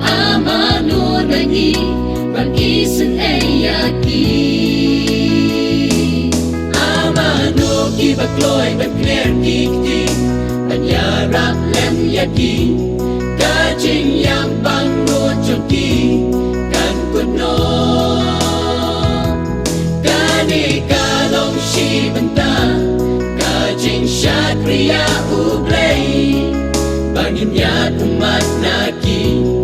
Amano nangi pag-isan ay yaki Amano kibakloy bagner kikti Panyarap lem yaki Kajing yang pangrot joki Kan kuno Kani kalong si banta Kajing syakriya ublay Bangin ya umat naki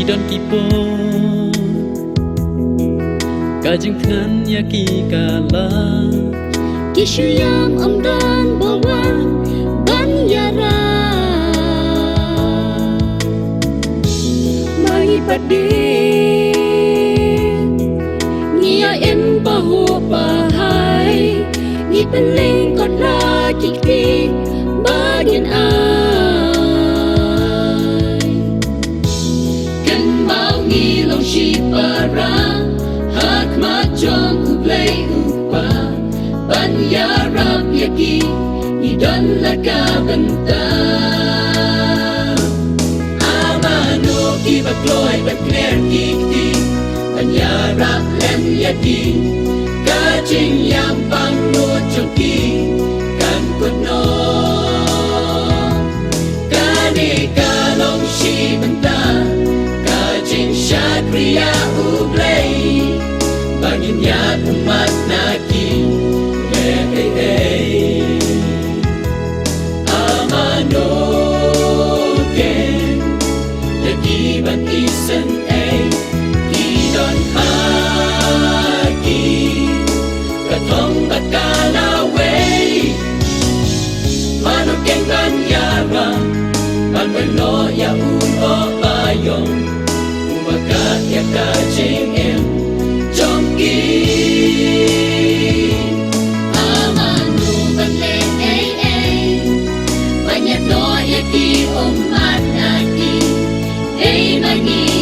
Don kipo kajing than ya ki kala Kishuyam amdan bawa banyara Magi padi Nia em bahu pahai Ni pening kota kiki bagian si para hak majong ublay upa Banyarap yaki idon lakabanta Amano kibakloy bagner kikti Banyarap lem yaki Kajing yang pangrot joki Kan kuno Kani kalong si banta Syakriya ublay Bangin ya umat naki Amano ken Yagi ban isen Kidon haki Katong bakalaway Mano ken banyara Panwelo ya uno bayong Makat ya kajing em jongki Amanu bangleng banyak no ya ki umat naki mangi